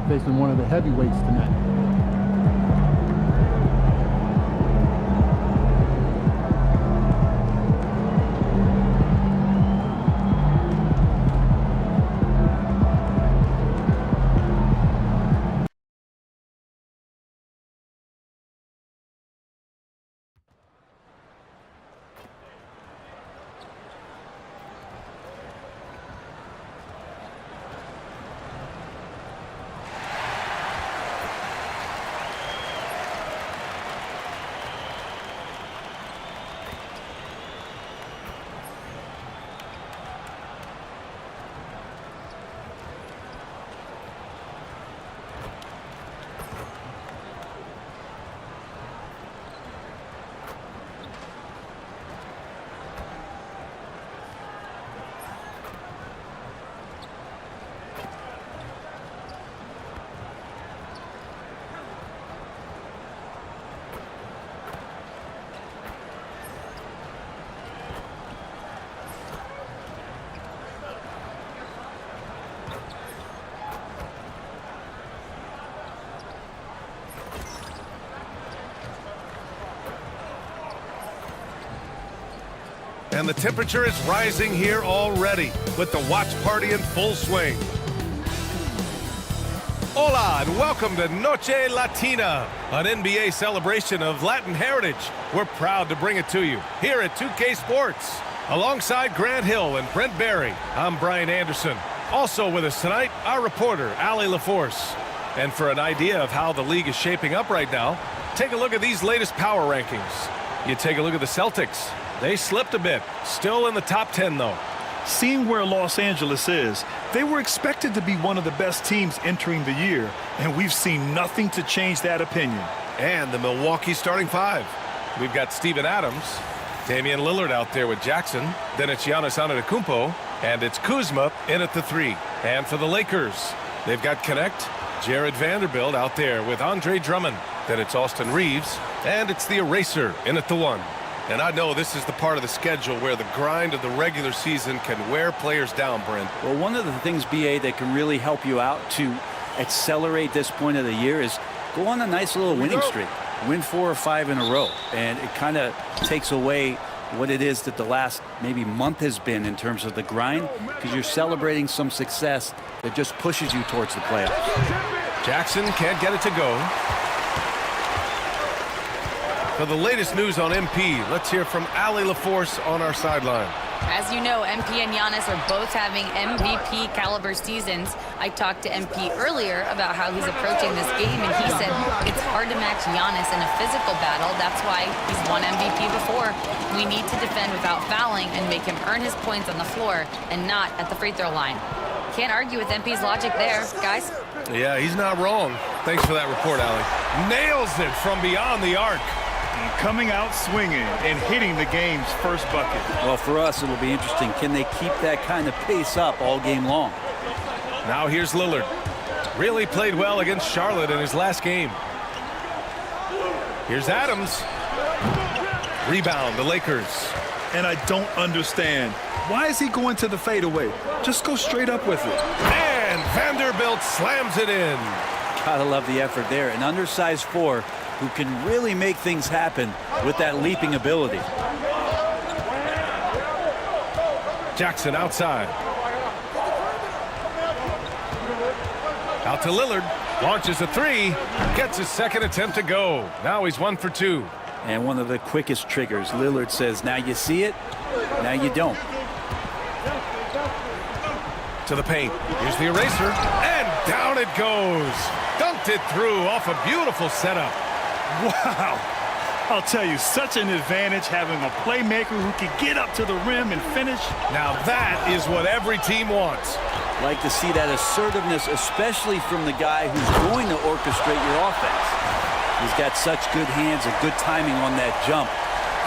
facing one of the heavyweights tonight. And the temperature is rising here already, with the watch party in full swing. Hola, and welcome to Noche Latina, an NBA celebration of Latin heritage. We're proud to bring it to you here at 2K Sports. Alongside Grant Hill and Brent Barry, I'm Brian Anderson. Also with us tonight, our reporter, Allie LaForce. And for an idea of how the league is shaping up right now, take a look at these latest power rankings. You take a look at the Celtics. They slipped a bit, still in the top 10 though. Seeing where Los Angeles is, they were expected to be one of the best teams entering the year, and we've seen nothing to change that opinion. And the Milwaukee starting five. We've got Steven Adams, Damian Lillard out there with Jackson, then it's Giannis Antetokounmpo, and it's Kuzma in at the 3. And for the Lakers, they've got Connect, Jared Vanderbilt out there with Andre Drummond, then it's Austin Reeves, and it's the Eraser in at the 1. And I know this is the part of the schedule where the grind of the regular season can wear players down, Brent. Well, one of the things, BA, that can really help you out to accelerate this point of the year is go on a nice little winning streak. Win 4 or 5 in a row. And it kind of takes away what it is that the last maybe month has been in terms of the grind, because you're celebrating some success that just pushes you towards the playoffs. Jackson can't get it to go. For the latest news on MP, let's hear from Allie LaForce on our sideline. As you know, MP and Giannis are both having MVP caliber seasons. I talked to MP earlier about how he's approaching this game, and he said it's hard to match Giannis in a physical battle. That's why he's won MVP before. We need to defend without fouling and make him earn his points on the floor and not at the free throw line. Can't argue with MP's logic there, guys. Yeah, he's not wrong. Thanks for that report, Allie. Nails it from beyond the arc. Coming out swinging and hitting the game's first bucket. Well, for us, it'll be interesting. Can they keep that kind of pace up all game long? Now here's Lillard. Really played well against Charlotte in his last game. Here's Adams. Rebound, the Lakers. And I don't understand. Why is he going to the fadeaway? Just go straight up with it. And Vanderbilt slams it in. Gotta love the effort there. An undersized 4 who can really make things happen with that leaping ability. Jackson outside. Out to Lillard. Launches a 3. Gets his second attempt to go. Now he's 1 for 2. And one of the quickest triggers. Lillard says, now you see it, now you don't. To the paint. Here's the eraser. And down it goes. Dunked it through off a beautiful setup. Wow. I'll tell you, such an advantage having a playmaker who can get up to the rim and finish. Now that is what every team wants. Like to see that assertiveness, especially from the guy who's going to orchestrate your offense. He's got such good hands and good timing on that jump.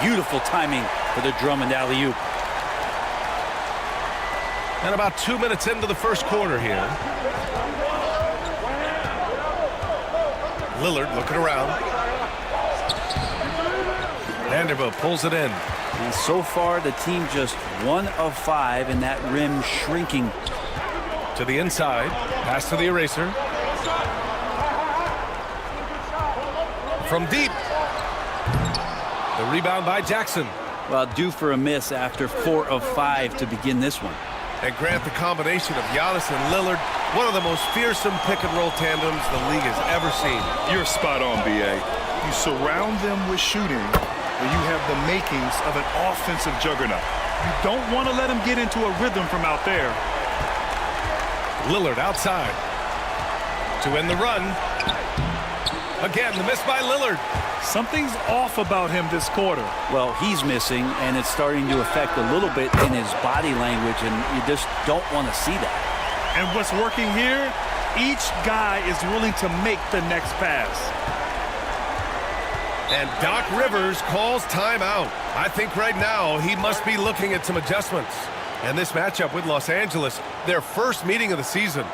Beautiful timing for the Drummond alley-oop. And about 2 minutes into the first quarter here. Lillard looking around. Vanderbilt pulls it in. And so far, the team just 1 of 5, and that rim shrinking. To the inside. Pass to the eraser. from deep. The rebound by Jackson. Well, due for a miss after 4 of 5 to begin this one. And Grant, the combination of Giannis and Lillard, one of the most fearsome pick-and-roll tandems the league has ever seen. You're spot on, B.A. You surround them with shooting, and you have the makings of an offensive juggernaut. You don't want to let him get into a rhythm from out there. Lillard outside. To end the run. Again, the miss by Lillard. Something's off about him this quarter. Well, he's missing, and it's starting to affect a little bit in his body language, and you just don't want to see that. And what's working here? Each guy is willing to make the next pass. And Doc Rivers calls timeout. I think right now he must be looking at some adjustments. And this matchup with Los Angeles, their first meeting of the season.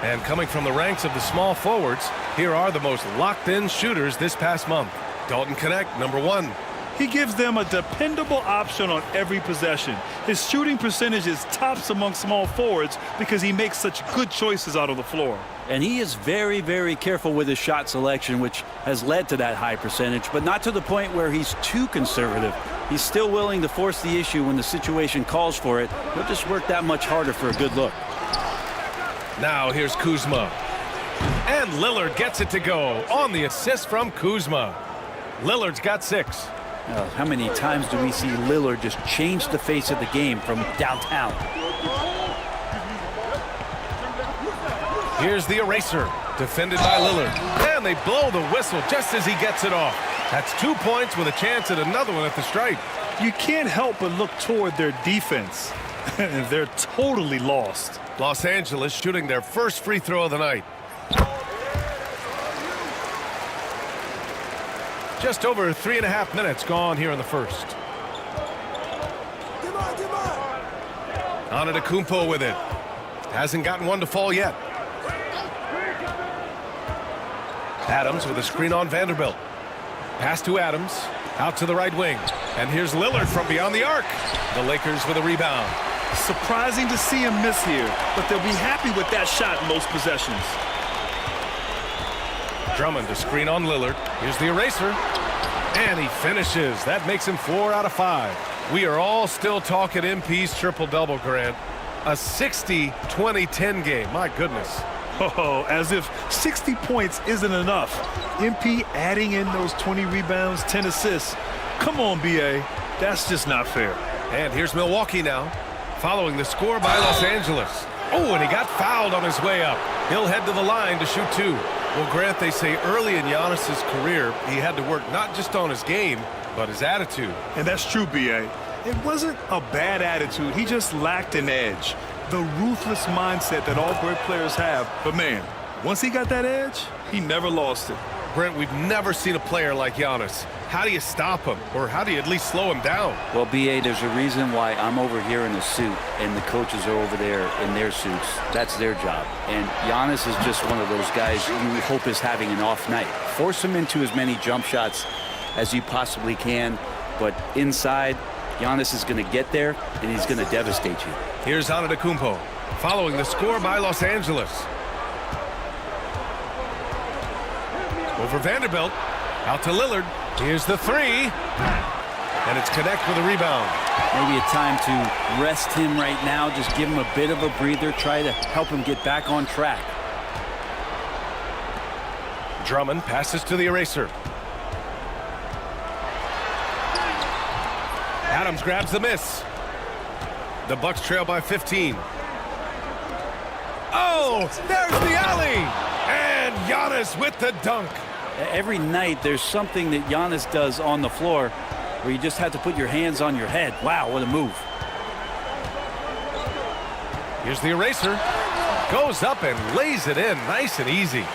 And coming from the ranks of the small forwards, here are the most locked-in shooters this past month. Dalton Connect, #1. He gives them a dependable option on every possession. His shooting percentage is tops among small forwards because he makes such good choices out of the floor. And he is very, very careful with his shot selection, which has led to that high percentage, but not to the point where he's too conservative. He's still willing to force the issue when the situation calls for it. He'll just work that much harder for a good look. Now here's Kuzma. And Lillard gets it to go on the assist from Kuzma. Lillard's got 6. How many times do we see Lillard just change the face of the game from downtown? Here's the eraser, defended by Lillard. And they blow the whistle just as he gets it off. That's 2 points with a chance at another one at the stripe. You can't help but look toward their defense. They're totally lost. Los Angeles shooting their first free throw of the night. Just over 3.5 minutes gone here in the first. Antetokounmpo with it. Hasn't gotten one to fall yet. Adams with a screen on Vanderbilt. Pass to Adams. Out to the right wing. And here's Lillard from beyond the arc. The Lakers with a rebound. Surprising to see him miss here, but they'll be happy with that shot most possessions. Drummond to screen on Lillard. Here's the eraser. And he finishes. That makes him 4 out of 5. We are all still talking MP's triple-double, Grant. A 60-20-10 game. My goodness. Oh, as if 60 points isn't enough. MP adding in those 20 rebounds, 10 assists. Come on, B.A. That's just not fair. And here's Milwaukee now, following the score by Los Angeles. Oh, and he got fouled on his way up. He'll head to the line to shoot 2. Well, Grant, they say early in Giannis's career, he had to work not just on his game, but his attitude. And that's true, B.A. It wasn't a bad attitude. He just lacked an edge. The ruthless mindset that all great players have. But, man, once he got that edge, he never lost it. Brent, we've never seen a player like Giannis. How do you stop him? Or how do you at least slow him down? Well, B.A., there's a reason why I'm over here in a suit and the coaches are over there in their suits. That's their job. And Giannis is just one of those guys you hope is having an off night. Force him into as many jump shots as you possibly can. But inside, Giannis is going to get there, and he's going to devastate you. Here's Antetokounmpo, following the score by Los Angeles. Over Vanderbilt, out to Lillard. Here's the 3. And it's Connect with a rebound. Maybe a time to rest him right now. Just give him a bit of a breather. Try to help him get back on track. Drummond passes to the eraser. Adams grabs the miss. The Bucks trail by 15. Oh, there's the alley. And Giannis with the dunk. Every night there's something that Giannis does on the floor where you just have to put your hands on your head. Wow, what a move. Here's the eraser. Goes up and lays it in nice and easy.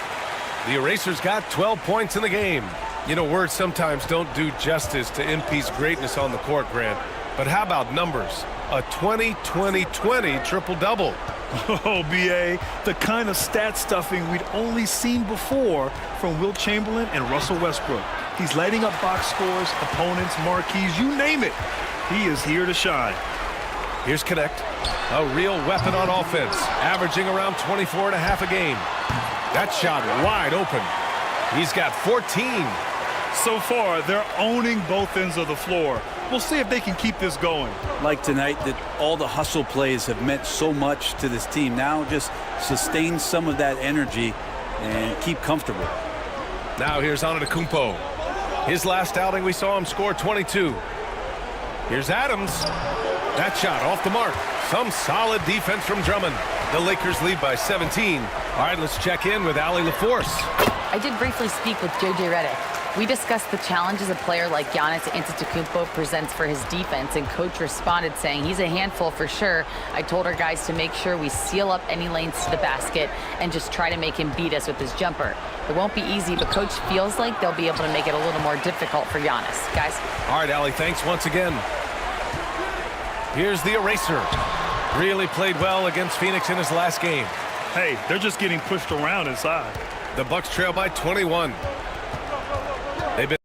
The eraser's got 12 points in the game. You know, words sometimes don't do justice to MP's greatness on the court, Grant. But how about numbers? A 20-20-20 triple-double. Oh, B.A., the kind of stat stuffing we'd only seen before from Wilt Chamberlain and Russell Westbrook. He's lighting up box scores, opponents, marquees, you name it. He is here to shine. Here's Connect. A real weapon on offense, averaging around 24 and a half a game. That shot wide open. He's got 14. So far, they're owning both ends of the floor. We'll see if they can keep this going. Like tonight, that all the hustle plays have meant so much to this team. Now just sustain some of that energy and keep comfortable. Now here's Antetokounmpo. His last outing, we saw him score 22. Here's Adams. That shot off the mark. Some solid defense from Drummond. The Lakers lead by 17. All right, let's check in with Allie LaForce. I did briefly speak with JJ Redick. We discussed the challenges a player like Giannis Antetokounmpo presents for his defense, and coach responded saying he's a handful for sure. I told our guys to make sure we seal up any lanes to the basket and just try to make him beat us with his jumper. It won't be easy, but coach feels like they'll be able to make it a little more difficult for Giannis. Guys? All right, Allie, thanks once again. Here's the eraser. Really played well against Phoenix in his last game. Hey, they're just getting pushed around inside. The Bucks trail by 21. They've been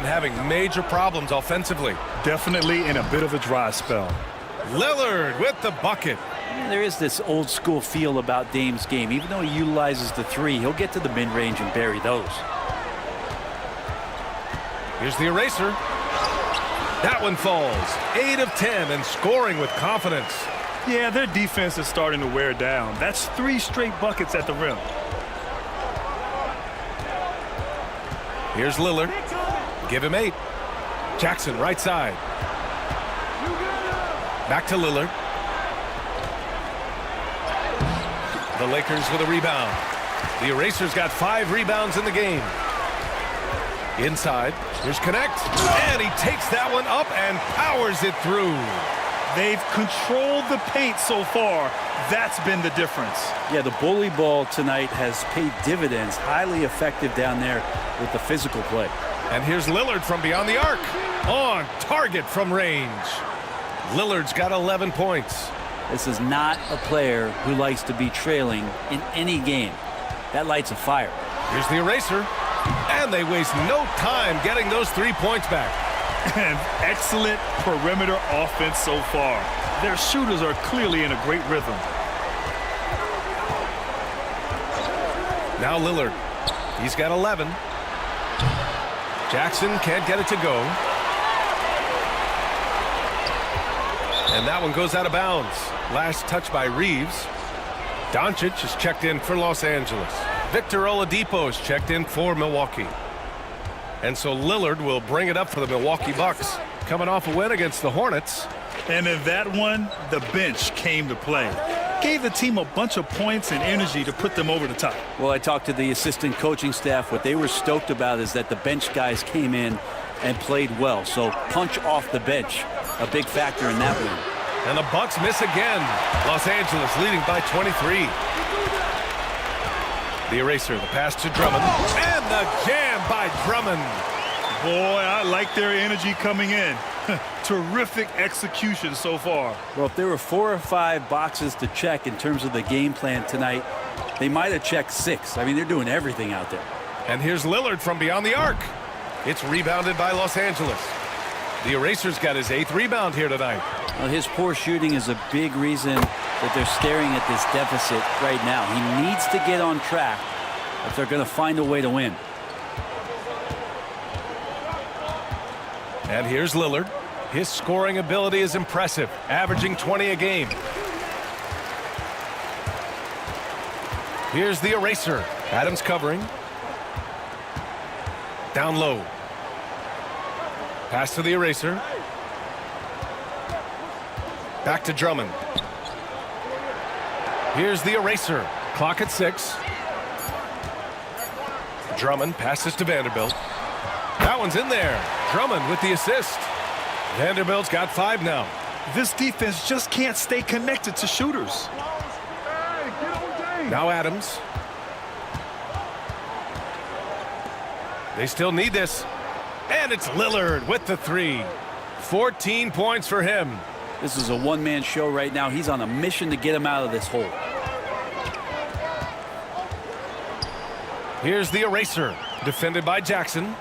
having major problems offensively. Definitely in a bit of a dry spell. Lillard with the bucket. There is this old school feel about Dame's game. Even though he utilizes the three, he'll get to the mid-range and bury those. Here's the eraser. That one falls. 8 of 10 and scoring with confidence. Yeah, their defense is starting to wear down. That's 3 straight buckets at the rim. Here's Lillard. Give him 8. Jackson right side. Back to Lillard. The Lakers with a rebound. The eraser's got 5 rebounds in the game. Inside, here's Connect, and he takes that one up and powers it through. They've controlled the paint so far. That's been the difference. Yeah, the bully ball tonight has paid dividends. Highly effective down there with the physical play. And here's Lillard from beyond the arc. On target from range. Lillard's got 11 points. This is not a player who likes to be trailing in any game. That lights a fire. Here's the eraser. And they waste no time getting those 3 points back. And excellent perimeter offense so far. Their shooters are clearly in a great rhythm. Now Lillard. He's got 11. Jackson can't get it to go. And that one goes out of bounds. Last touch by Reeves. Doncic is checked in for Los Angeles. Victor Oladipo is checked in for Milwaukee. And so Lillard will bring it up for the Milwaukee Bucks. Coming off a win against the Hornets. And in that one, the bench came to play. Gave the team a bunch of points and energy to put them over the top. Well, I talked to the assistant coaching staff. What they were stoked about is that the bench guys came in and played well. So punch off the bench, a big factor in that win. And the Bucks miss again. Los Angeles leading by 23. The eraser, the pass to Drummond, and the jam by Drummond. Boy, I like their energy coming in. Terrific execution so far. Well, if there were 4 or 5 boxes to check in terms of the game plan tonight, they might have checked 6. I mean, they're doing everything out there. And here's Lillard from beyond the arc. It's rebounded by Los Angeles. The eraser's got his 8th rebound here tonight. Well, his poor shooting is a big reason that they're staring at this deficit right now. He needs to get on track if they're going to find a way to win. And here's Lillard. His scoring ability is impressive, averaging 20 a game. Here's the eraser. Adams covering. Down low. Pass to the eraser. Back to Drummond. Here's the eraser. Clock at 6. Drummond passes to Vanderbilt. That one's in there. Drummond with the assist. Vanderbilt's got 5 now. This defense just can't stay connected to shooters. Now Adams. They still need this. And it's Lillard with the 3. 14 points for him. This is a one-man show right now. He's on a mission to get him out of this hole. Here's the eraser. Defended by Jackson.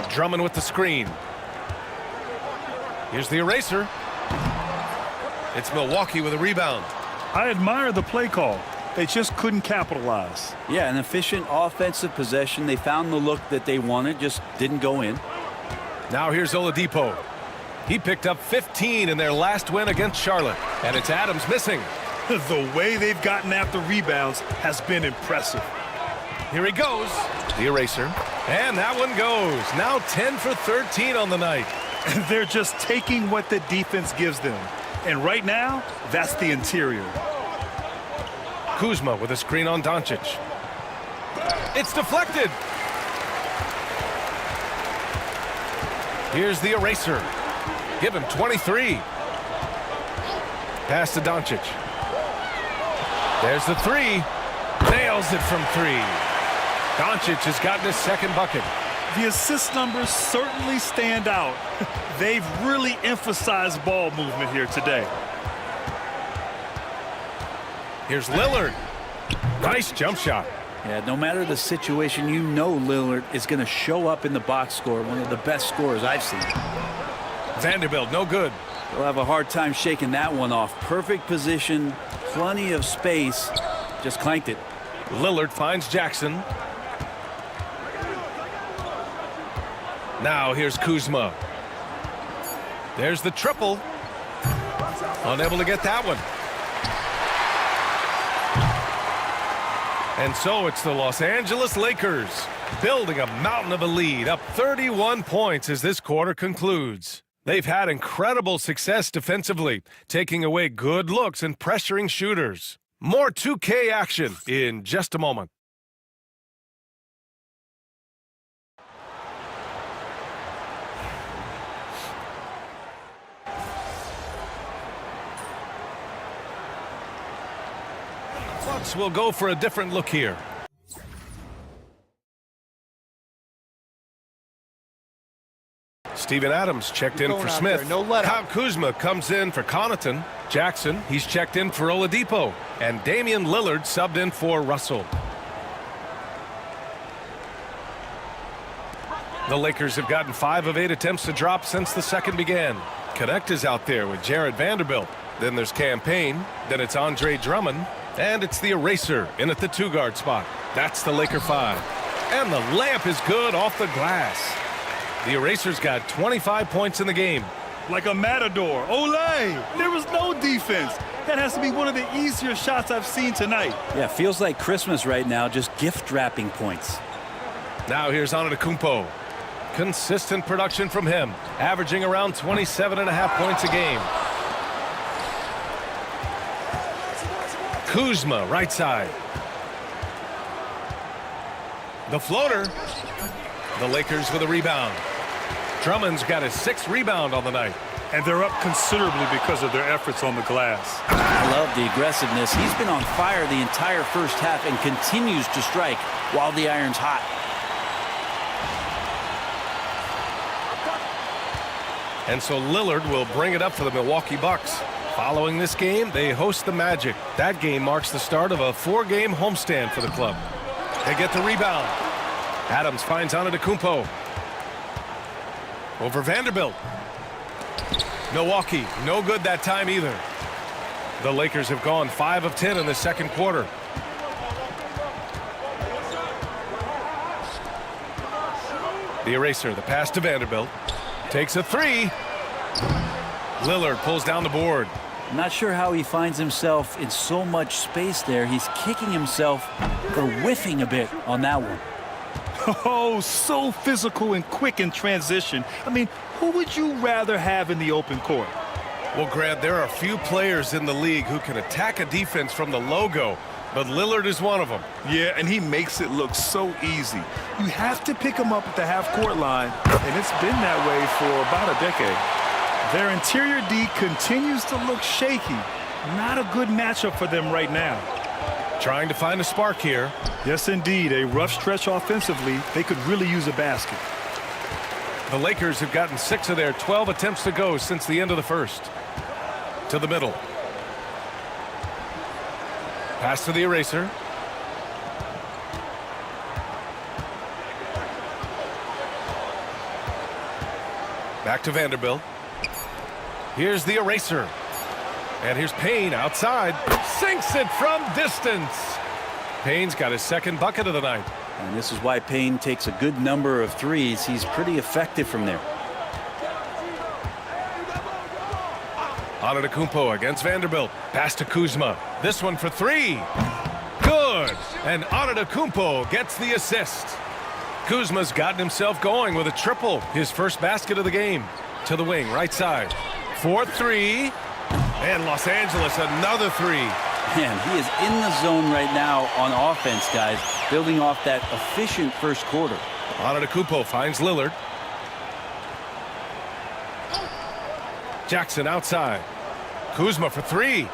Drummond with the screen. Here's the eraser. It's Milwaukee with a rebound. I admire the play call. They just couldn't capitalize. Yeah, an efficient offensive possession. They found the look that they wanted, just didn't go in. Now here's Oladipo. He picked up 15 in their last win against Charlotte. And it's Adams missing. The way they've gotten after rebounds has been impressive. Here he goes. The eraser. And that one goes. Now 10 for 13 on the night. They're just taking what the defense gives them. And right now, that's the interior. Kuzma with a screen on Doncic. It's deflected. Here's the eraser. Give him 23. Pass to Doncic. There's the 3. Nails it from 3. Doncic has gotten his 2nd bucket. The assist numbers certainly stand out. They've really emphasized ball movement here today. Here's Lillard. Nice jump shot. Yeah, no matter the situation, you know Lillard is going to show up in the box score, one of the best scorers I've seen. Vanderbilt, no good. They'll have a hard time shaking that one off. Perfect position, plenty of space, just clanked it. Lillard finds Jackson. Now here's Kuzma. There's the triple. Unable to get that one. And so it's the Los Angeles Lakers building a mountain of a lead, up 31 points as this quarter concludes. They've had incredible success defensively, taking away good looks and pressuring shooters. More 2K action in just a moment. Bucks will go for a different look here. Steven Adams checked in for Smith. Kyle Kuzma comes in for Connaughton. Jackson, he's checked in for Oladipo. And Damian Lillard subbed in for Russell. The Lakers have gotten 5 of 8 attempts to drop since the second began. Connect is out there with Jared Vanderbilt. Then there's Campaign. Then it's Andre Drummond. And it's the Eraser in at the 2-guard spot. That's the Laker 5. And the layup is good off the glass. The Eraser's got 25 points in the game. Like a matador. Olay! There was no defense. That has to be one of the easier shots I've seen tonight. Yeah, feels like Christmas right now, just gift wrapping points. Now here's Antetokounmpo. Consistent production from him, averaging around 27.5 points a game. Kuzma, right side. The floater. The Lakers with a rebound. Drummond's got his 6th rebound on the night. And they're up considerably because of their efforts on the glass. I love the aggressiveness. He's been on fire the entire first half and continues to strike while the iron's hot. And so Lillard will bring it up for the Milwaukee Bucks. Following this game, they host the Magic. That game marks the start of a 4-game homestand for the club. They get the rebound. Adams finds Antetokounmpo. Over Vanderbilt. Milwaukee, no good that time either. The Lakers have gone 5 of 10 in the second quarter. The Eraser, the pass to Vanderbilt. Takes a 3. Lillard pulls down the board. I'm not sure how he finds himself in so much space there. He's kicking himself for whiffing a bit on that one. Oh, so physical and quick in transition. I mean, who would you rather have in the open court? Well, Grant, there are few players in the league who can attack a defense from the logo, but Lillard is one of them. Yeah, and he makes it look so easy. You have to pick him up at the half-court line, and it's been that way for about a decade. Their interior D continues to look shaky. Not a good matchup for them right now. Trying to find a spark here. Yes, indeed. A rough stretch offensively. They could really use a basket. The Lakers have gotten 6 of their 12 attempts to go since the end of the first. To the middle. Pass to the Eraser. Back to Vanderbilt. Here's the Eraser. And here's Payne outside. Sinks it from distance. Payne's got his 2nd bucket of the night. And this is why Payne takes a good number of threes. He's pretty effective from there. Antetokounmpo against Vanderbilt. Pass to Kuzma. This one for 3. Good. And Antetokounmpo gets the assist. Kuzma's gotten himself going with a triple. His first basket of the game. To the wing, right side. 4-3. And Los Angeles, another 3. Man, he is in the zone right now on offense, guys, building off that efficient first quarter. Antetokounmpo finds Lillard. Jackson outside. Kuzma for 3.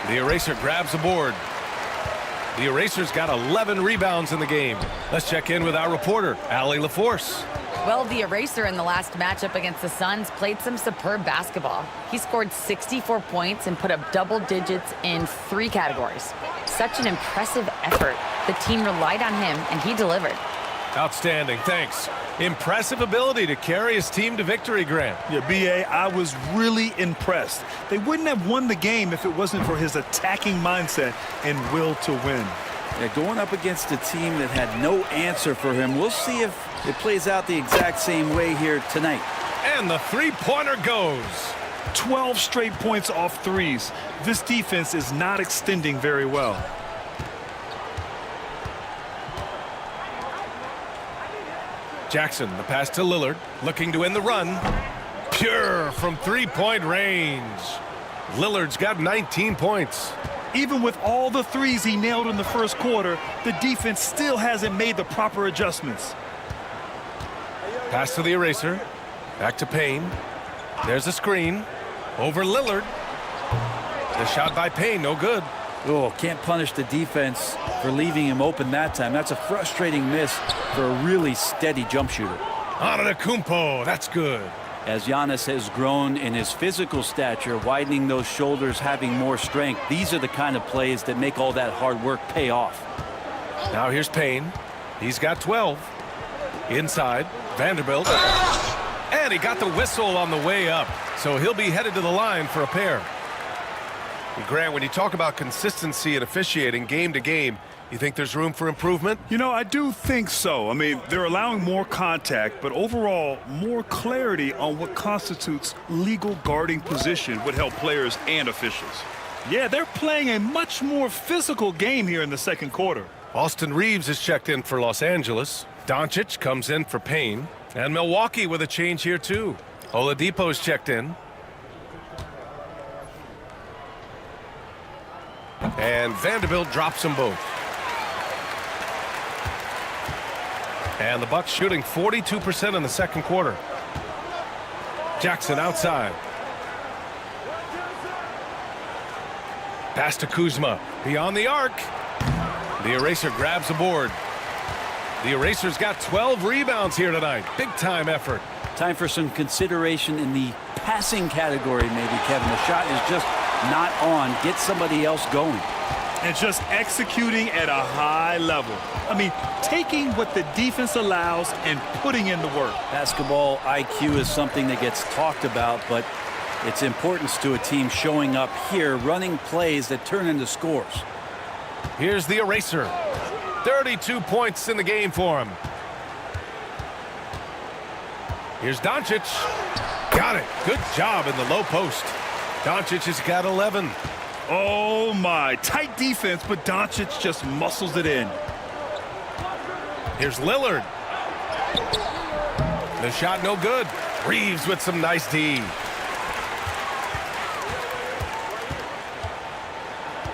The Eraser grabs the board. The Eraser's got 11 rebounds in the game. Let's check in with our reporter, Allie LaForce. Well, the Eraser in the last matchup against the Suns played some superb basketball. He scored 64 points and put up double digits in 3 categories. such an impressive effort. The team relied on him, and he delivered. Outstanding, thanks. Impressive ability to carry his team to victory, Grant. Yeah, B.A., I was really impressed. They wouldn't have won the game if it wasn't for his attacking mindset and will to win. Yeah, going up against a team that had no answer for him. We'll see if it plays out the exact same way here tonight. And the three-pointer goes. 12 straight points off threes. This defense is not extending very well. Jackson, the pass to Lillard, looking to end the run. Pure from three-point range. Lillard's got 19 points. Even with all the threes he nailed in the first quarter, the defense still hasn't made the proper adjustments. Pass to the eraser. Back to Payne. There's a screen. Over Lillard. The shot by Payne, no good. Oh, can't punish the defense for leaving him open that time. That's a frustrating miss for a really steady jump shooter. Antetokounmpo, that's good. As Giannis has grown in his physical stature, widening those shoulders, having more strength, these are the kind of plays that make all that hard work pay off. Now here's Payne. He's got 12. Inside, Vanderbilt. And he got the whistle on the way up, so he'll be headed to the line for a pair. Grant, when you talk about consistency and officiating game to game, you think there's room for improvement? You know, I do think so. I mean, they're allowing more contact, but overall, more clarity on what constitutes legal guarding position would help players and officials. Yeah, they're playing a much more physical game here in the second quarter. Austin Reeves is checked in for Los Angeles. Doncic comes in for Payne. And Milwaukee with a change here, too. Oladipo's checked in. And Vanderbilt drops them both. And the Bucks shooting 42% in the second quarter. Jackson outside. Pass to Kuzma. Beyond the arc. The eraser grabs the board. The eraser's got 12 rebounds here tonight. Big-time effort. Time for some consideration in the passing category, maybe, Kevin. The shot is just not on. Get somebody else going. And just executing at a high level. I mean, taking what the defense allows and putting in the work. Basketball IQ is something that gets talked about, but its importance to a team showing up here, running plays that turn into scores. Here's the eraser. 32 points in the game for him. Here's Doncic. Got it. Good job in the low post. Doncic has got 11. Oh, my. Tight defense, but Doncic just muscles it in. Here's Lillard. The shot no good. Reeves with some nice D.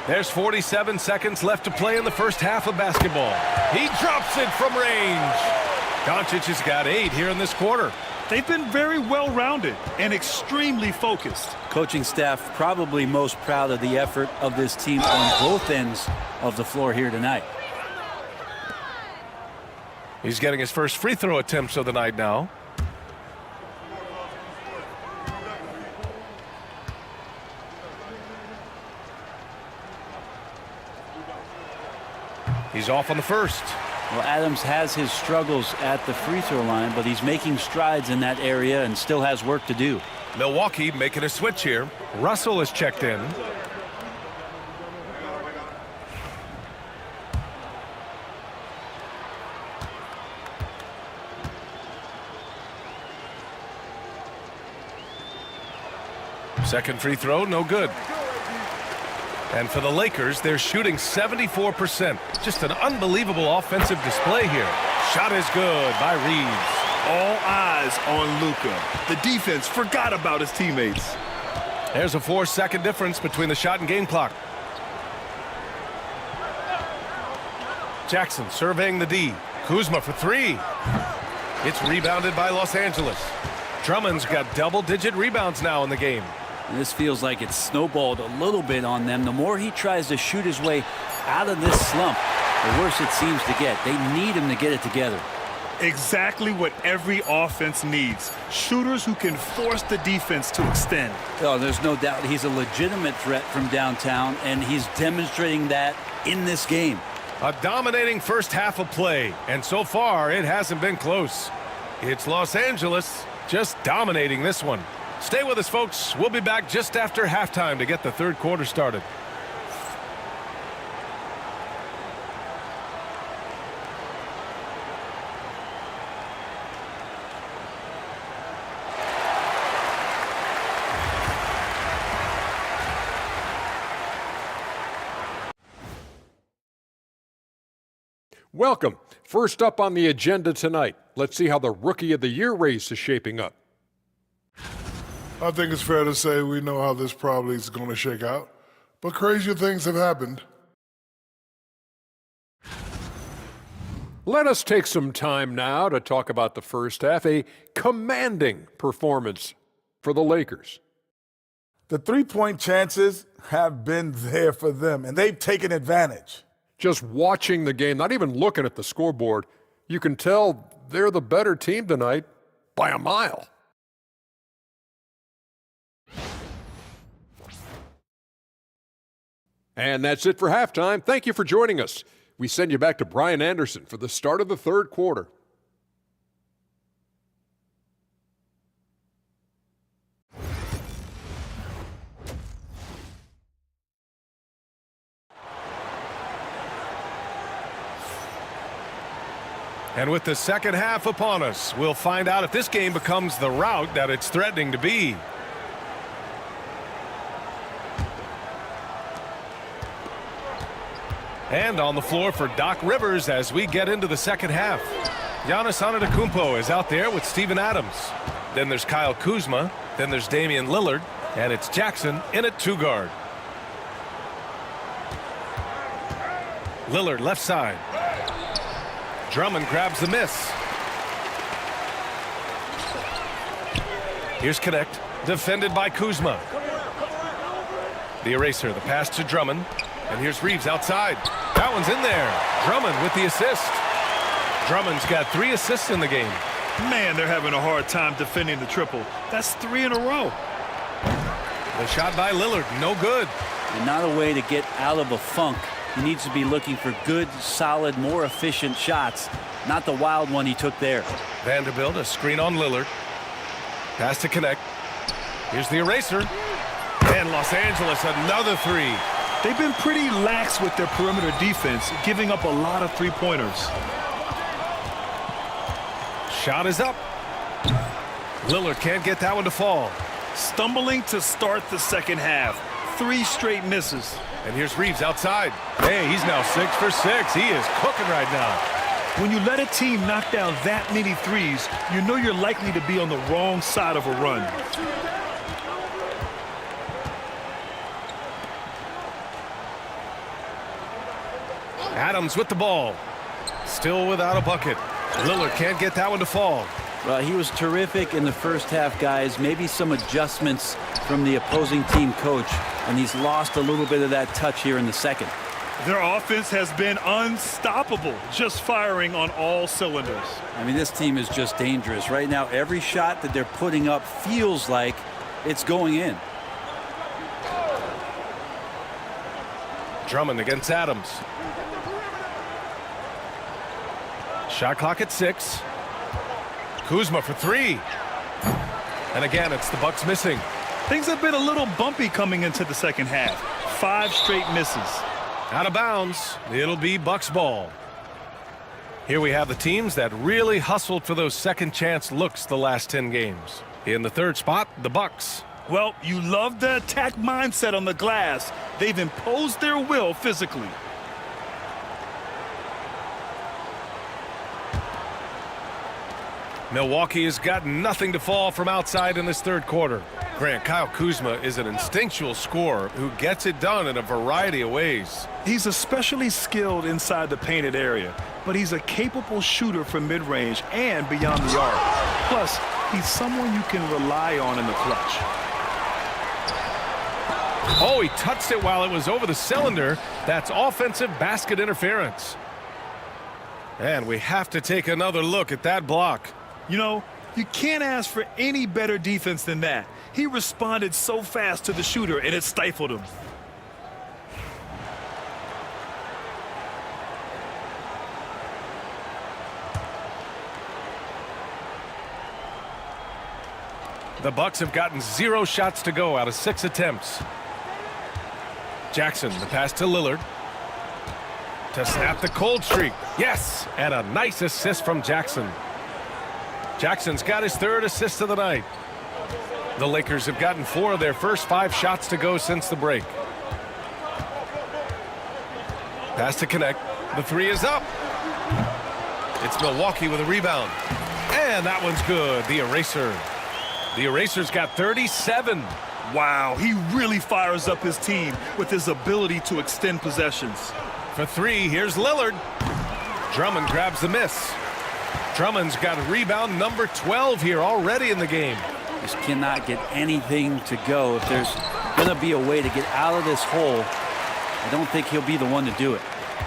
There's 47 seconds left to play in the first half of basketball. He drops it from range. Doncic has got 8 here in this quarter. They've been very well-rounded and extremely focused. Coaching staff probably most proud of the effort of this team on both ends of the floor here tonight. He's getting his first free throw attempts of the night now. He's off on the first. Well, Adams has his struggles at the free throw line, but he's making strides in that area and still has work to do. Milwaukee making a switch here. Russell is checked in. Second free throw, no good. And for the Lakers, they're shooting 74%. Just an unbelievable offensive display here. Shot is good by Reeves. All eyes on Luka. The defense forgot about his teammates. There's a 4-second difference between the shot and game clock. Jackson surveying the D. Kuzma for 3. It's rebounded by Los Angeles. Drummond's got double-digit rebounds now in the game. And this feels like it's snowballed a little bit on them. The more he tries to shoot his way out of this slump, the worse it seems to get. They need him to get it together. Exactly what every offense needs. Shooters who can force the defense to extend. Oh, there's no doubt he's a legitimate threat from downtown, and he's demonstrating that in this game. A dominating first half of play, and so far it hasn't been close. It's Los Angeles just dominating this one. Stay with us, folks. We'll be back just after halftime to get the third quarter started. Welcome. First up on the agenda tonight, let's see how the Rookie of the Year race is shaping up. I think it's fair to say we know how this probably is going to shake out, but crazier things have happened. Let us take some time now to talk about the first half, a commanding performance for the Lakers. The three-point chances have been there for them, and they've taken advantage. Just watching the game, not even looking at the scoreboard, you can tell they're the better team tonight by a mile. And that's it for halftime. Thank you for joining us. We send you back to Brian Anderson for the start of the third quarter. And with the second half upon us, we'll find out if this game becomes the rout that it's threatening to be. And on the floor for Doc Rivers as we get into the second half. Giannis Antetokounmpo is out there with Steven Adams. Then there's Kyle Kuzma. Then there's Damian Lillard. And it's Jackson in at two guard. Lillard left side. Drummond grabs the miss. Here's Connect, defended by Kuzma. The eraser, the pass to Drummond. And here's Reeves outside. That one's in there. Drummond with the assist. Drummond's got 3 assists in the game. Man, they're having a hard time defending the triple. That's 3 in a row. The shot by Lillard, no good. And not a way to get out of a funk. He needs to be looking for good, solid, more efficient shots, not the wild one he took there. Vanderbilt, a screen on Lillard. Pass to Connect. Here's the eraser. And Los Angeles, another 3. They've been pretty lax with their perimeter defense, giving up a lot of three-pointers. Shot is up. Lillard can't get that one to fall. Stumbling to start the second half. 3 straight misses. And here's Reeves outside. Hey, he's now 6 for 6. He is cooking right now. When you let a team knock down that many threes, you know you're likely to be on the wrong side of a run. Adams with the ball. Still without a bucket. Lillard can't get that one to fall. Well, he was terrific in the first half, guys. Maybe some adjustments from the opposing team coach, and he's lost a little bit of that touch here in the second. Their offense has been unstoppable, just firing on all cylinders. I mean, this team is just dangerous. Right now, every shot that they're putting up feels like it's going in. Drummond against Adams. Shot clock at 6. Kuzma for 3. And again, it's the Bucks missing. Things have been a little bumpy coming into the second half. 5 straight misses. Out of bounds. It'll be Bucks ball. Here we have the teams that really hustled for those second chance looks the last 10 games. In the third spot, the Bucks. Well, you love the attack mindset on the glass. They've imposed their will physically. Milwaukee has got nothing to fall from outside in this third quarter. Grant, Kyle Kuzma is an instinctual scorer who gets it done in a variety of ways. He's especially skilled inside the painted area, but he's a capable shooter from mid-range and beyond the arc. Plus, he's someone you can rely on in the clutch. Oh, he touched it while it was over the cylinder. That's offensive basket interference. And we have to take another look at that block. You know, you can't ask for any better defense than that. He responded so fast to the shooter, and it stifled him. The Bucks have gotten 0 shots to go out of 6 attempts. Jackson, the pass to Lillard. To snap the cold streak. Yes, and a nice assist from Jackson. Jackson's got his 3rd assist of the night. The Lakers have gotten 4 of their first 5 shots to go since the break. Pass to connect. The 3 is up. It's Milwaukee with a rebound. And that one's good. The eraser. The eraser's got 37. Wow, he really fires up his team with his ability to extend possessions. For 3, here's Lillard. Drummond grabs the miss. Drummond's got rebound number 12 here already in the game. Just cannot get anything to go. If there's going to be a way to get out of this hole, I don't think he'll be the one to do it.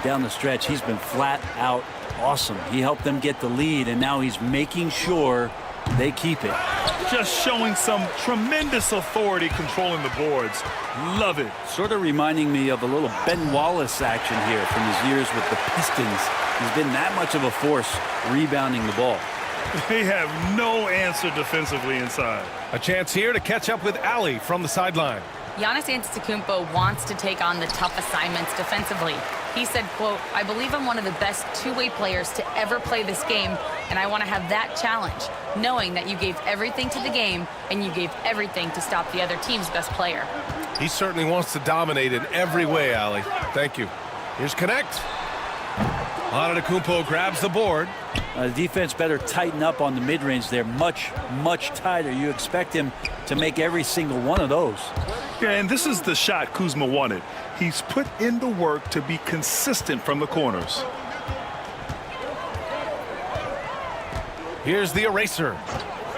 Down the stretch, he's been flat out awesome. He helped them get the lead, and now he's making sure they keep it. Just showing some tremendous authority controlling the boards. Love it. Sort of reminding me of a little Ben Wallace action here from his years with the Pistons. He's been that much of a force rebounding the ball. They have no answer defensively inside. A chance here to catch up with Ali from the sideline. Giannis Antetokounmpo wants to take on the tough assignments defensively. He said, quote, "I believe I'm one of the best two-way players to ever play this game, and I want to have that challenge, knowing that you gave everything to the game and you gave everything to stop the other team's best player." He certainly wants to dominate in every way, Ali. Thank you. Here's connect. Antetokounmpo grabs the board. The defense better tighten up on the mid-range. They're much, much tighter. You expect him to make every single one of those. Yeah, and this is the shot Kuzma wanted. He's put in the work to be consistent from the corners. Here's the eraser.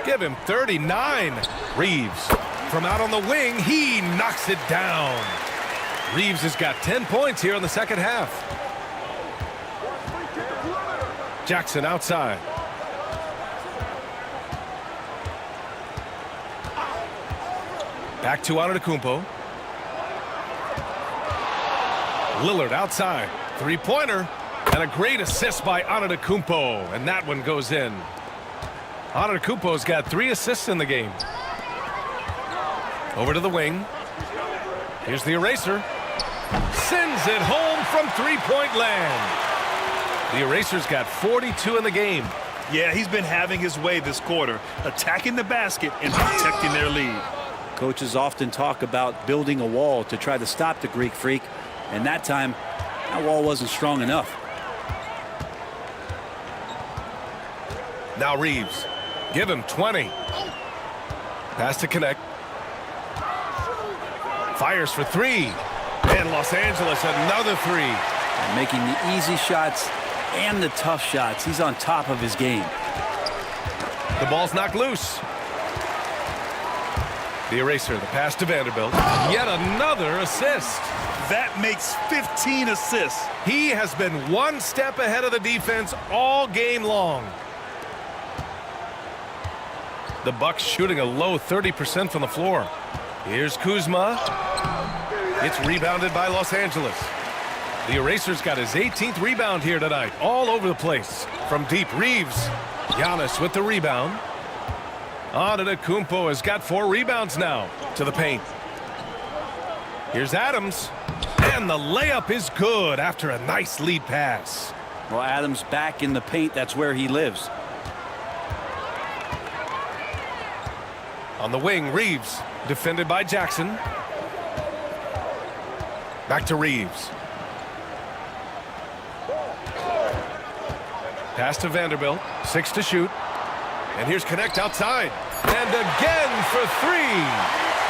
Give him 39. Reeves from out on the wing. He knocks it down. Reeves has got 10 points here in the second half. Jackson outside. Back to Antetokounmpo. Lillard outside. Three-pointer. And a great assist by Antetokounmpo. And that one goes in. Antetokounmpo's got 3 assists in the game. Over to the wing. Here's the eraser. Sends it home from three-point land. The eraser's got 42 in the game. Yeah, he's been having his way this quarter, attacking the basket and protecting their lead. Coaches often talk about building a wall to try to stop the Greek Freak, and that time, that wall wasn't strong enough. Now Reeves. Give him 20. Pass to connect. Fires for 3. And Los Angeles another 3. And making the easy shots and the tough shots. He's on top of his game. The ball's knocked loose. The eraser, the pass to Vanderbilt. Yet another assist. That makes 15 assists. He has been one step ahead of the defense all game long. The Bucks shooting a low 30% from the floor. Here's Kuzma. It's rebounded by Los Angeles. The eraser's got his 18th rebound here tonight. All over the place. From deep, Reeves. Giannis with the rebound. Antetokounmpo has got 4 rebounds now. To the paint. Here's Adams. And the layup is good after a nice lead pass. Well, Adams back in the paint. That's where he lives. On the wing, Reeves. Defended by Jackson. Back to Reeves. Pass to Vanderbilt. 6 to shoot. And here's connect outside. And again for 3.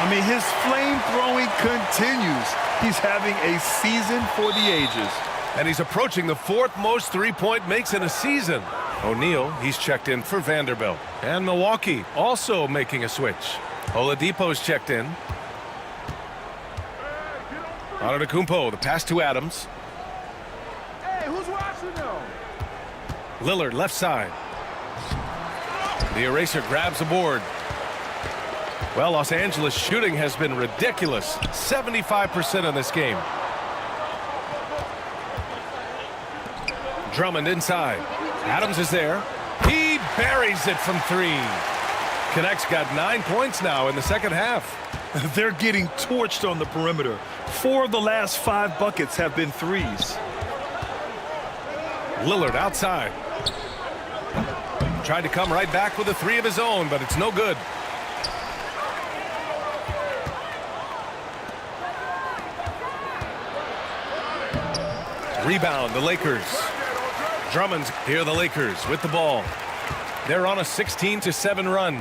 I mean, his flame throwing continues. He's having a season for the ages. And he's approaching the 4th most three-point makes in a season. O'Neal, he's checked in for Vanderbilt. And Milwaukee also making a switch. Oladipo's checked in. Antetokounmpo, the pass to Adams. Hey, who's watching though? Lillard left side. The eraser grabs the board. Well, Los Angeles shooting has been ridiculous. 75% in this game. Drummond inside. Adams is there. He buries it from 3. Connect's got 9 points now in the second half. They're getting torched on the perimeter. 4 of the last 5 buckets have been threes. Lillard outside. Tried to come right back with a 3 of his own, but it's no good. Rebound, the Lakers. Drummond's here, the Lakers with the ball. They're on a 16-7 run.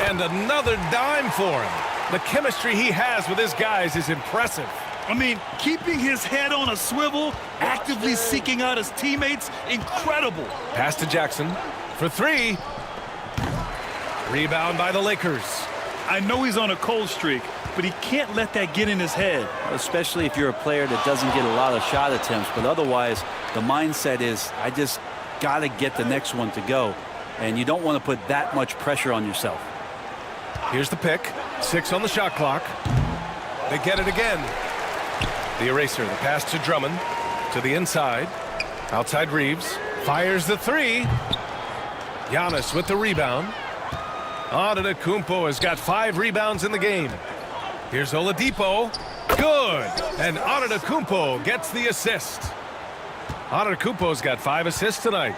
And another dime for him. The chemistry he has with his guys is impressive. I mean, keeping his head on a swivel, actively seeking out his teammates, incredible. Pass to Jackson for 3. Rebound by the Lakers. I know he's on a cold streak, but he can't let that get in his head. Especially if you're a player that doesn't get a lot of shot attempts, but otherwise the mindset is, I just got to get the next one to go. And you don't want to put that much pressure on yourself. Here's the pick. 6 on the shot clock. They get it again. The eraser, the pass to Drummond. To the inside. Outside Reeves. Fires the 3. Giannis with the rebound. Antetokounmpo has got 5 rebounds in the game. Here's Oladipo. Good. And Antetokounmpo gets the assist. Antetokounmpo's got 5 assists tonight.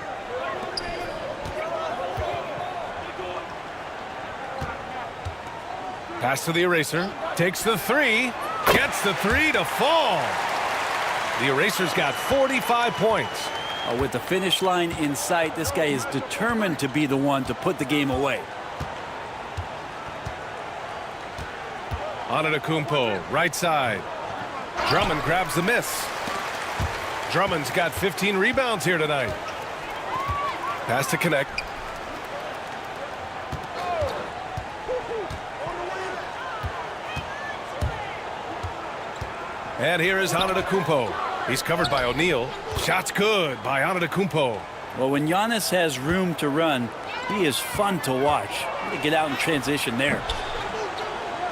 Pass to the eraser. Takes the 3. Gets the 3 to fall. The eraser's got 45 points. With the finish line in sight, this guy is determined to be the one to put the game away. Antetokounmpo, right side. Drummond grabs the miss. Drummond's got 15 rebounds here tonight. Pass to Connect. And here is Antetokounmpo. He's covered by O'Neal. Shot's good by Antetokounmpo. Well, when Giannis has room to run, he is fun to watch. Get out in transition there.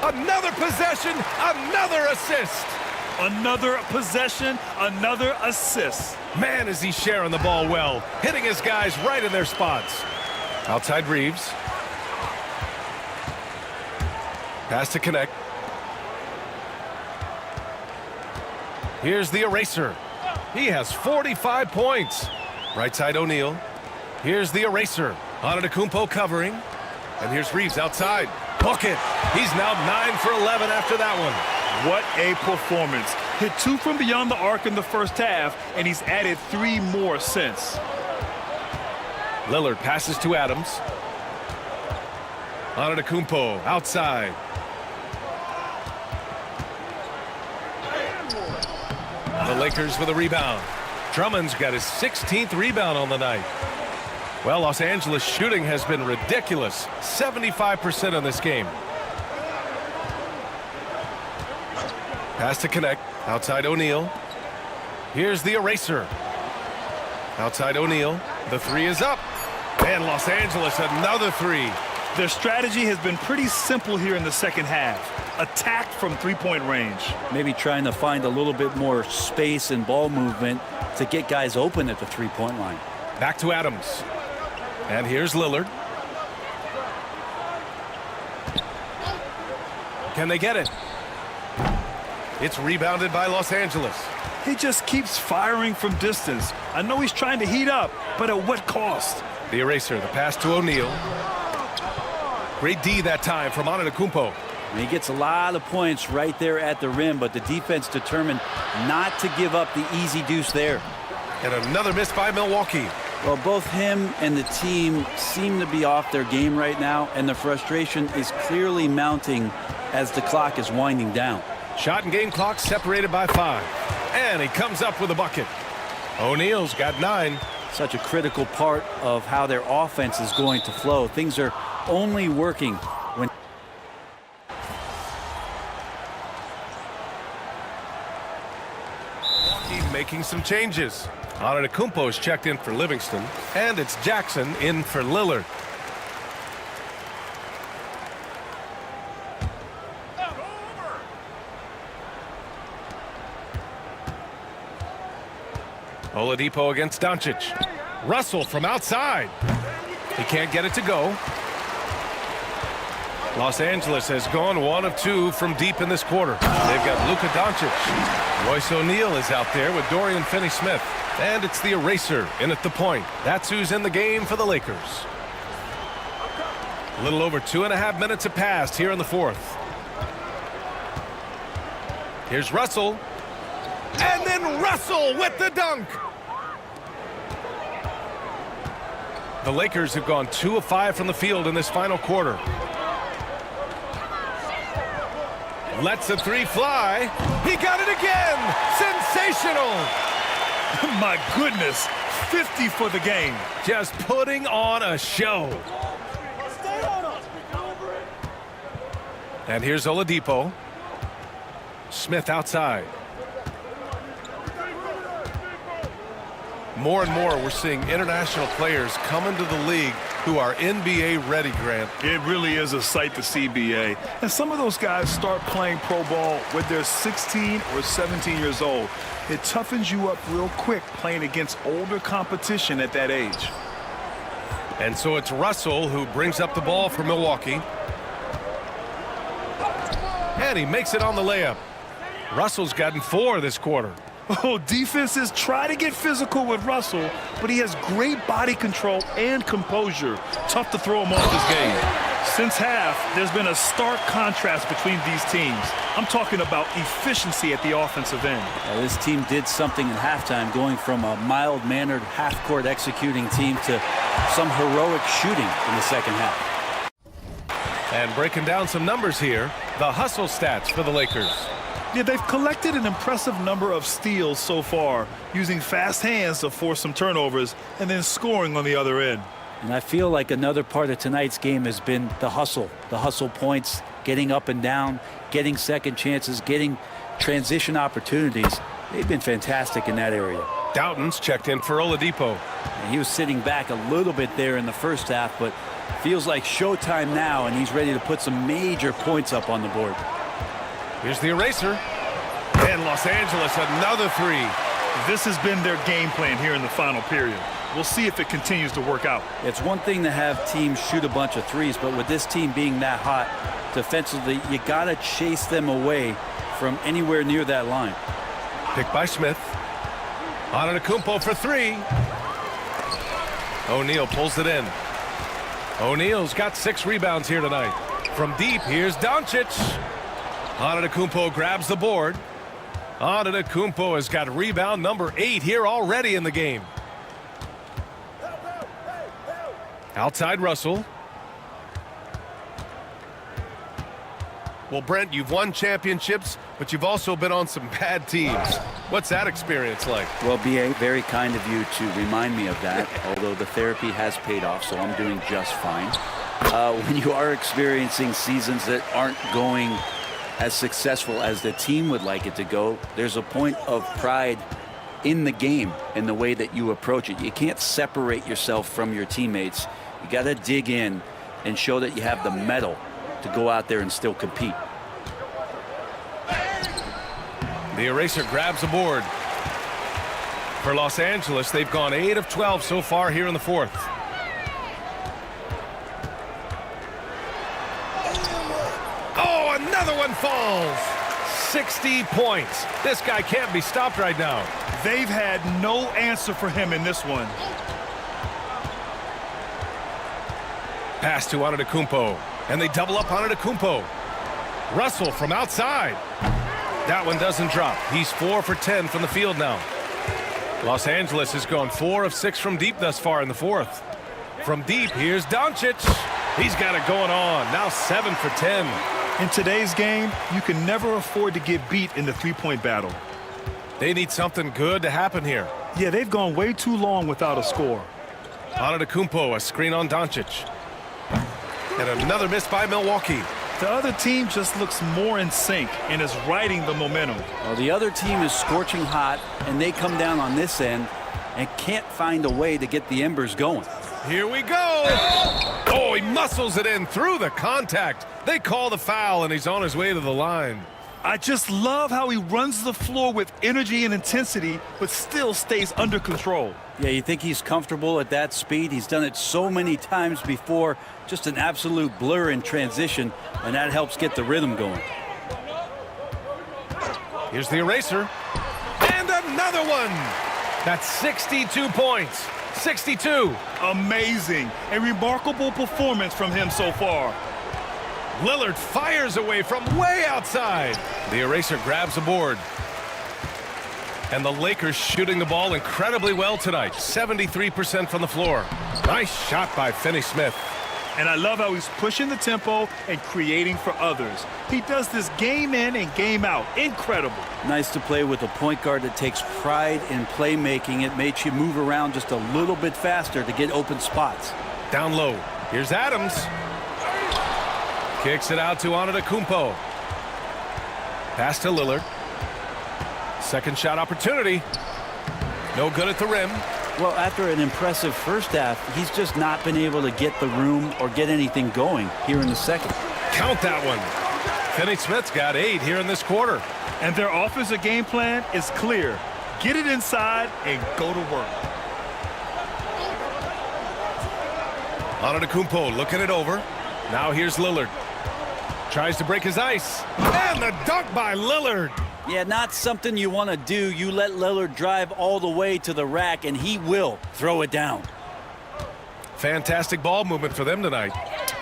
Another possession, another assist. Another possession, another assist. Man, is he sharing the ball well, hitting his guys right in their spots. Outside Reeves. Pass to Connect. Here's the eraser. He has 45 points. Right side O'Neal. Here's the eraser. Antetokounmpo covering. And here's Reeves outside. Bucket. He's now 9 for 11 after that one. What a performance. Hit 2 from beyond the arc in the first half, and he's added 3 more since. Lillard passes to Adams. Antetokounmpo outside. The Lakers with a rebound. Drummond's got his 16th rebound on the night. Well, Los Angeles shooting has been ridiculous. 75% in this game. Pass to Connect. Outside O'Neal. Here's the eraser. Outside O'Neal. The 3 is up. And Los Angeles another 3. Their strategy has been pretty simple here in the second half. Attack from 3-point range. Maybe trying to find a little bit more space and ball movement to get guys open at the 3-point line. Back to Adams. And here's Lillard. Can they get it? It's rebounded by Los Angeles. He just keeps firing from distance. I know he's trying to heat up, but at what cost? The eraser, the pass to O'Neal. Great D that time from Antetokounmpo. And he gets a lot of points right there at the rim, but the defense determined not to give up the easy deuce there. And another miss by Milwaukee. Well, both him and the team seem to be off their game right now, and the frustration is clearly mounting as the clock is winding down. Shot and game clock separated by 5. And he comes up with a bucket. O'Neal's got 9. Such a critical part of how their offense is going to flow. Things are only working when he's making some changes. Antetokounmpo is checked in for Livingston, and it's Jackson in for Lillard. Oladipo against Doncic. Russell from outside. He can't get it to go. Los Angeles has gone 1 of 2 from deep in this quarter. They've got Luka Doncic. Royce O'Neal is out there with Dorian Finney-Smith. And it's the eraser in at the point. That's who's in the game for the Lakers. A little over 2.5 minutes have passed here in the fourth. Here's Russell. And then Russell with the dunk. The Lakers have gone 2 of 5 from the field in this final quarter. Lets the three fly. He got it again. Sensational. My goodness, 50 for the game. Just putting on a show. And here's Oladipo. Smith outside. More and more we're seeing international players come into the league who are NBA ready, Grant. It really is a sight to see, BA. And some of those guys start playing pro ball when they're 16 or 17 years old. It toughens you up real quick playing against older competition at that age. And so it's Russell who brings up the ball for Milwaukee. And he makes it on the layup. Russell's gotten 4 this quarter. Oh, defenses try to get physical with Russell, but he has great body control and composure. Tough to throw him off his game. Since half, there's been a stark contrast between these teams. I'm talking about efficiency at the offensive end. This team did something in halftime, going from a mild-mannered half-court executing team to some heroic shooting in the second half. And breaking down some numbers here, the hustle stats for the Lakers. Yeah, they've collected an impressive number of steals so far, using fast hands to force some turnovers and then scoring on the other end. And I feel like another part of tonight's game has been the hustle points, getting up and down, getting second chances, getting transition opportunities. They've been fantastic in that area. Doughton's checked in for Oladipo. And he was sitting back a little bit there in the first half, but feels like showtime now, and he's ready to put some major points up on the board. Here's the eraser. And Los Angeles, another 3. This has been their game plan here in the final period. We'll see if it continues to work out. It's one thing to have teams shoot a bunch of threes, but with this team being that hot defensively, you got to chase them away from anywhere near that line. Picked by Smith. Antetokounmpo for 3. O'Neal pulls it in. O'Neal's got 6 rebounds here tonight. From deep, here's Doncic. Antetokounmpo grabs the board. Antetokounmpo has got rebound number 8 here already in the game. Outside Russell. Well, Brent, you've won championships, but you've also been on some bad teams. What's that experience like? Well, B.A., very kind of you to remind me of that, although the therapy has paid off, so I'm doing just fine. When you are experiencing seasons that aren't going as successful as the team would like it to go, there's a point of pride in the game and the way that you approach it. You can't separate yourself from your teammates. You got to dig in and show that you have the mettle to go out there and still compete. The eraser grabs the board. For Los Angeles, they've gone 8 of 12 so far here in the fourth. Oh, another one falls. 60 points. This guy can't be stopped right now. They've had no answer for him in this one. Pass to Antetokounmpo, and they double up Antetokounmpo. Russell from outside. That one doesn't drop. He's 4 for 10 from the field now. Los Angeles has gone 4 of 6 from deep thus far in the fourth. From deep, here's Doncic. He's got it going on. Now 7 for 10. In today's game, you can never afford to get beat in the three-point battle. They need something good to happen here. Yeah, they've gone way too long without a score. Antetokounmpo, a screen on Doncic. And another miss by Milwaukee. The other team just looks more in sync and is riding the momentum. Well, the other team is scorching hot, and they come down on this end and can't find a way to get the embers going. Here we go. Oh, he muscles it in through the contact. They call the foul, and he's on his way to the line. I just love how he runs the floor with energy and intensity, but still stays under control. Yeah, you think he's comfortable at that speed? He's done it so many times before. Just an absolute blur in transition, and that helps get the rhythm going. Here's the eraser. And another one. That's 62 points. 62. Amazing. A remarkable performance from him so far. Lillard fires away from way outside. The eraser grabs a board. And the Lakers shooting the ball incredibly well tonight. 73% from the floor. Nice shot by Finney-Smith. And I love how he's pushing the tempo and creating for others. He does this game in and game out. Incredible. Nice to play with a point guard that takes pride in playmaking. It makes you move around just a little bit faster to get open spots. Down low. Here's Adams. Kicks it out to Antetokounmpo. Pass to Lillard. Second shot opportunity. No good at the rim. Well, after an impressive first half, he's just not been able to get the room or get anything going here in the second. Count that one. Finney-Smith's got 8 here in this quarter. And their offensive game plan is clear. Get it inside and go to work. Antetokounmpo looking it over. Now here's Lillard. Tries to break his ice. And the dunk by Lillard. Yeah, not something you want to do. You let Lillard drive all the way to the rack, and he will throw it down. Fantastic ball movement for them tonight.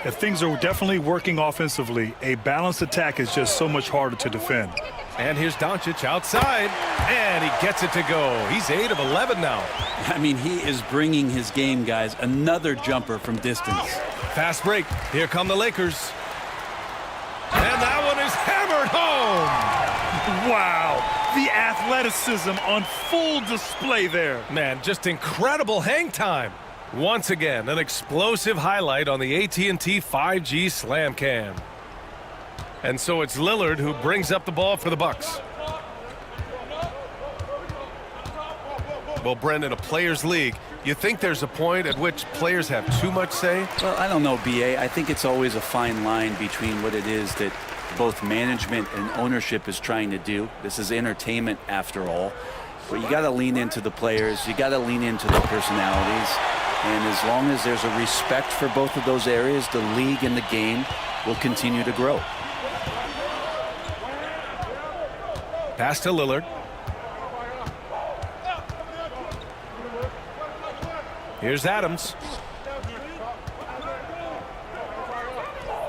If things are definitely working offensively, a balanced attack is just so much harder to defend. And here's Doncic outside, and he gets it to go. He's 8 of 11 now. I mean, he is bringing his game, guys. Another jumper from distance. Fast break. Here come the Lakers. And that one is hammered home. Wow, the athleticism on full display there. Man, just incredible hang time. Once again, an explosive highlight on the AT&T 5G Slam Cam. And so it's Lillard who brings up the ball for the Bucks. Well, Brendan, a players' league, you think there's a point at which players have too much say? Well, I don't know, B.A. I think it's always a fine line between what it is that both management and ownership is trying to do. This is entertainment after all. But you got to lean into the players. You got to lean into their personalities. And as long as there's a respect for both of those areas, the league and the game will continue to grow. Pass to Lillard. Here's Adams.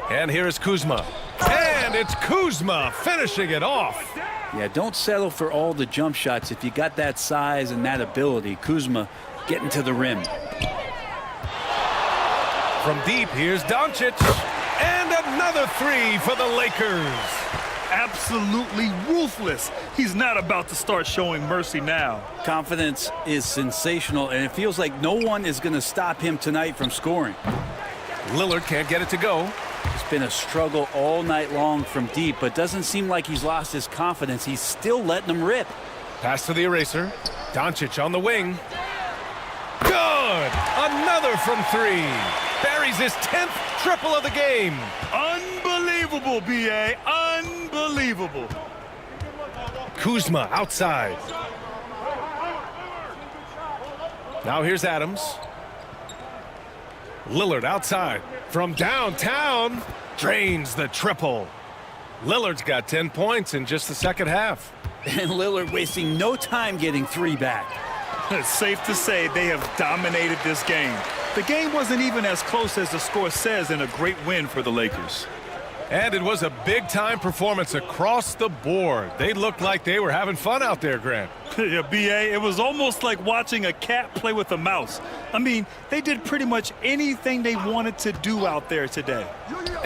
And here is Kuzma. And it's Kuzma finishing it off. Yeah, don't settle for all the jump shots. If you got that size and that ability, Kuzma getting to the rim. From deep, here's Doncic. And another 3 for the Lakers. Absolutely ruthless. He's not about to start showing mercy now. Confidence is sensational, and it feels like no one is going to stop him tonight from scoring. Lillard can't get it to go. It's been a struggle all night long from deep, but doesn't seem like he's lost his confidence. He's still letting them rip. Pass to the eraser. Doncic on the wing. Good! Another from 3. Buries his 10th triple of the game. Unbelievable, B.A. Unbelievable. Kuzma outside. Now here's Adams. Lillard outside. From downtown. Drains the triple. Lillard's got 10 points in just the second half. And Lillard wasting no time getting 3 back. It's safe to say they have dominated this game. The game wasn't even as close as the score says in a great win for the Lakers. And it was a big-time performance across the board. They looked like they were having fun out there, Grant. Yeah, B.A., it was almost like watching a cat play with a mouse. I mean, they did pretty much anything they wanted to do out there today.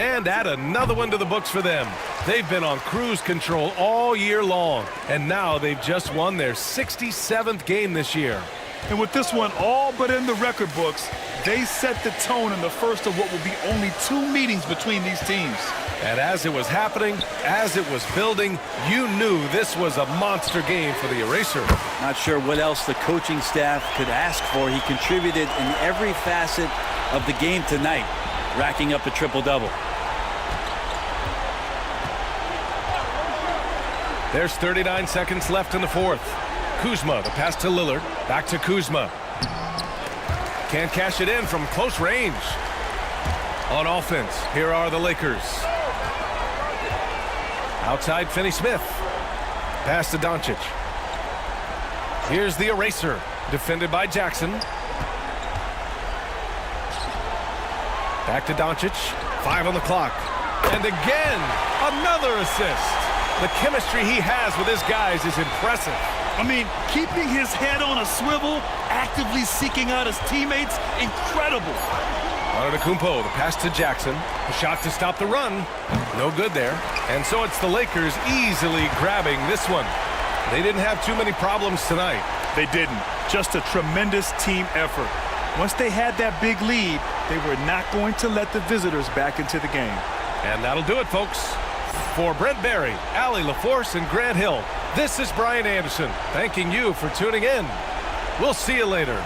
And add another one to the books for them. They've been on cruise control all year long, and now they've just won their 67th game this year. And with this one all but in the record books, they set the tone in the first of what will be only 2 meetings between these teams. And as it was happening, as it was building, you knew this was a monster game for the eraser. Not sure what else the coaching staff could ask for. He contributed in every facet of the game tonight, racking up a triple-double. There's 39 seconds left in the fourth. Kuzma, the pass to Lillard. Back to Kuzma. Can't cash it in from close range. On offense, here are the Lakers. Outside, Finney-Smith. Pass to Doncic. Here's the eraser, defended by Jackson. Back to Doncic. 5 on the clock. And again, another assist. The chemistry he has with his guys is impressive. I mean, keeping his head on a swivel, actively seeking out his teammates, incredible. Antetokounmpo, the pass to Jackson. A shot to stop the run. No good there. And so it's the Lakers easily grabbing this one. They didn't have too many problems tonight. They didn't. Just a tremendous team effort. Once they had that big lead, they were not going to let the visitors back into the game. And that'll do it, folks. For Brent Barry, Allie LaForce, and Grant Hill, this is Brian Anderson, thanking you for tuning in. We'll see you later.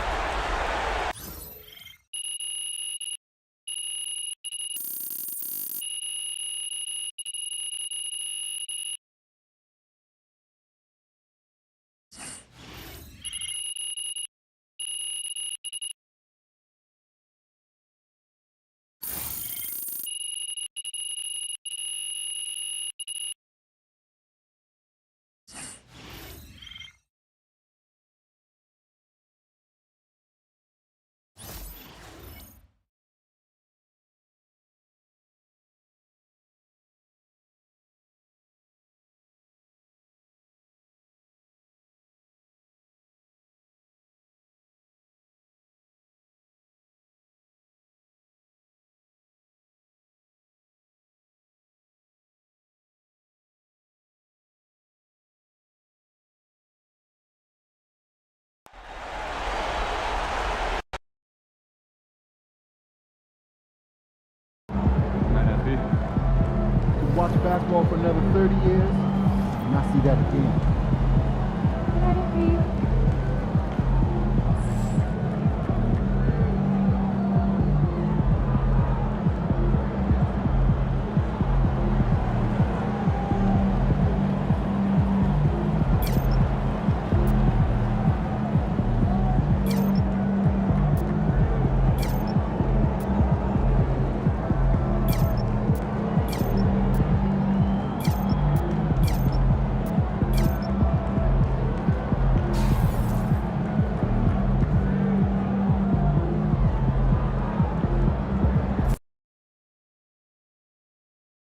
Watch basketball for another 30 years, and I see that again.